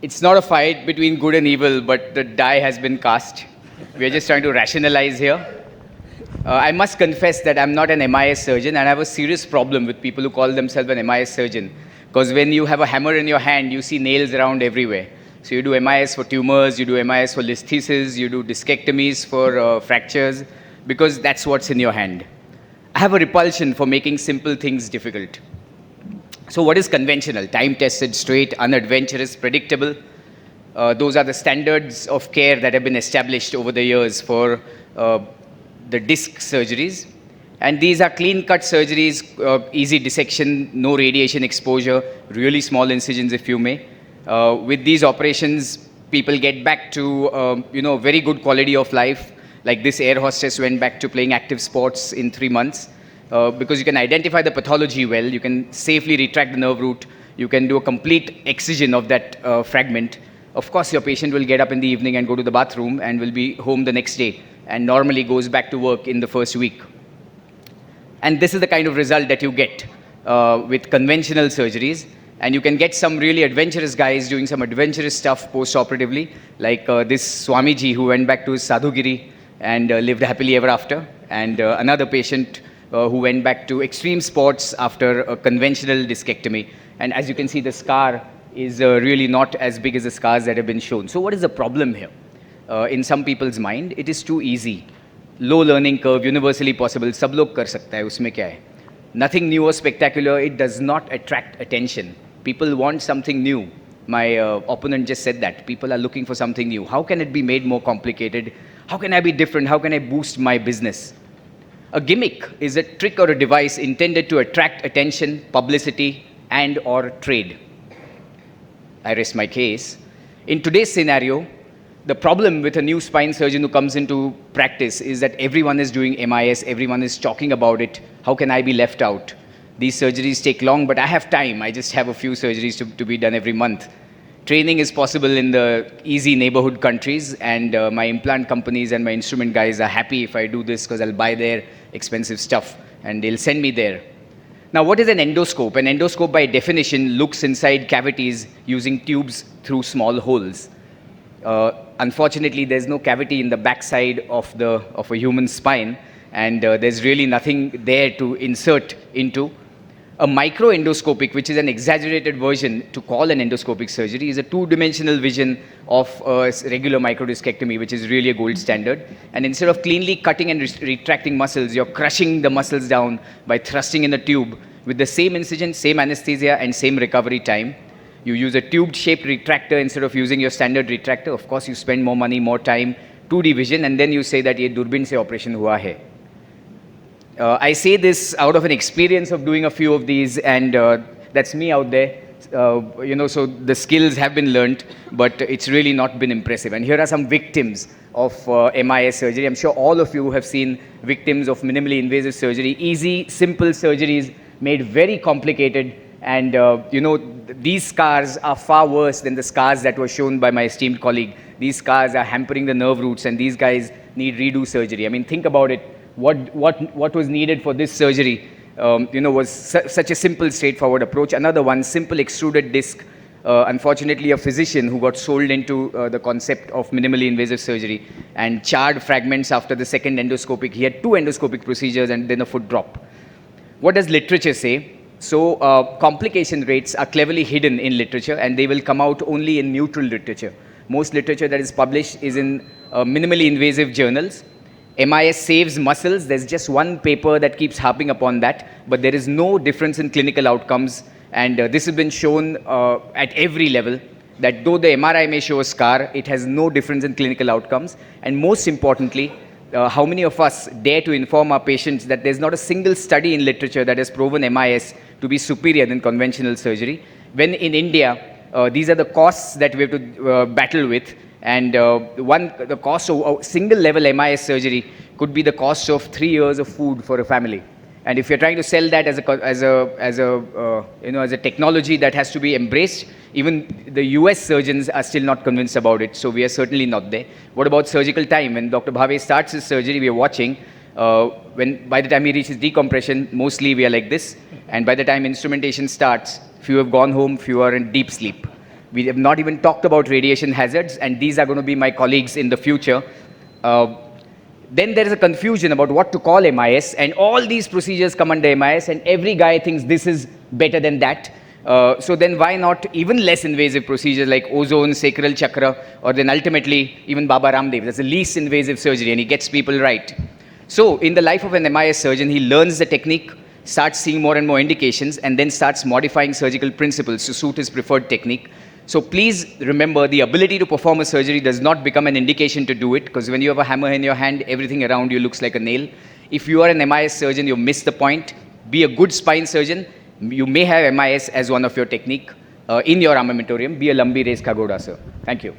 It's not a fight between good and evil, but the die has been cast. We are just trying to rationalize here. I must confess that I'm not an MIS surgeon, and I have a serious problem with people who call themselves an MIS surgeon. Because when you have a hammer in your hand, you see nails around everywhere. So you do MIS for tumors, you do MIS for listhesis, you do discectomies for fractures, because that's what's in your hand. I have a repulsion for making simple things difficult. So what is conventional? Time-tested, straight, unadventurous, predictable. Those are the standards of care that have been established over the years for the disc surgeries. And these are clean-cut surgeries, easy dissection, no radiation exposure, really small incisions if you may. With these operations, people get back to very good quality of life. Like this air hostess went back to playing active sports in 3 months. Because you can identify the pathology well, you can safely retract the nerve root, you can do a complete excision of that fragment. Of course, your patient will get up in the evening and go to the bathroom and will be home the next day and normally goes back to work in the first week. And this is the kind of result that you get with conventional surgeries. And you can get some really adventurous guys doing some adventurous stuff post-operatively, like this Swamiji who went back to his sadhugiri and lived happily ever after, and another patient who went back to extreme sports after a conventional discectomy. And as you can see, the scar is really not as big as the scars that have been shown. So what is the problem here? In some people's mind, it is too easy. Low learning curve, universally possible, sab log kar sakta hai, usme kya hai? Nothing new or spectacular, it does not attract attention. People want something new. My opponent just said that. People are looking for something new. How can it be made more complicated? How can I be different? How can I boost my business? A gimmick is a trick or a device intended to attract attention, publicity, and or trade. I rest my case. In today's scenario, the problem with a new spine surgeon who comes into practice is that everyone is doing MIS, everyone is talking about it. How can I be left out? These surgeries take long, but I have time. I just have a few surgeries to be done every month. Training is possible in the easy neighborhood countries, and my implant companies and my instrument guys are happy if I do this because I'll buy their expensive stuff and they'll send me there. Now, what is an endoscope? An endoscope, by definition, looks inside cavities using tubes through small holes. Unfortunately, there's no cavity in the backside of a human spine, and there's really nothing there to insert into. A microendoscopic, which is an exaggerated version to call an endoscopic surgery, is a two-dimensional vision of a regular microdiscectomy, which is really a gold standard. And instead of cleanly cutting and retracting muscles, you're crushing the muscles down by thrusting in the tube with the same incision, same anesthesia, and same recovery time. You use a tube-shaped retractor instead of using your standard retractor. Of course, you spend more money, more time, 2D vision, and then you say that ye durbin se operation hua hai. I say this out of an experience of doing a few of these, and that's me out there. So the skills have been learnt, but it's really not been impressive. And here are some victims of MIS surgery. I'm sure all of you have seen victims of minimally invasive surgery. Easy, simple surgeries made very complicated. And these scars are far worse than the scars that were shown by my esteemed colleague. These scars are hampering the nerve roots, and these guys need redo surgery. I mean, think about it. What was needed for this surgery, was such a simple, straightforward approach. Another one, simple extruded disc. Unfortunately, a physician who got sold into the concept of minimally invasive surgery and charred fragments after the second endoscopic. He had 2 endoscopic procedures and then a foot drop. What does literature say? So complication rates are cleverly hidden in literature, and they will come out only in neutral literature. Most literature that is published is in minimally invasive journals. MIS saves muscles. There's just one paper that keeps harping upon that, but there is no difference in clinical outcomes. And this has been shown at every level, that though the MRI may show a scar, it has no difference in clinical outcomes. And most importantly, how many of us dare to inform our patients that there's not a single study in literature that has proven MIS to be superior than conventional surgery, when in India, these are the costs that we have to battle with. And the cost of a single level MIS surgery could be the cost of 3 years of food for a family. And if you're trying to sell that as a technology that has to be embraced, even the US surgeons are still not convinced about it. So we are certainly not there. What about surgical time? When Dr. Bhave starts his surgery, we are watching. By the time he reaches decompression, mostly we are like this. And by the time instrumentation starts, few have gone home, few are in deep sleep. We have not even talked about radiation hazards, and these are going to be my colleagues in the future. Then there is a confusion about what to call MIS, and all these procedures come under MIS, and every guy thinks this is better than that. So then why not even less invasive procedures like ozone, sacral chakra, or then ultimately even Baba Ramdev. That's the least invasive surgery, and he gets people right. So in the life of an MIS surgeon, he learns the technique, starts seeing more and more indications, and then starts modifying surgical principles to suit his preferred technique. So please remember, the ability to perform a surgery does not become an indication to do it, because when you have a hammer in your hand, everything around you looks like a nail. If you are an MIS surgeon, you missed the point. Be a good spine surgeon. You may have MIS as one of your technique in your armamentarium. Be a Lambi Race Kagoda, sir. Thank you.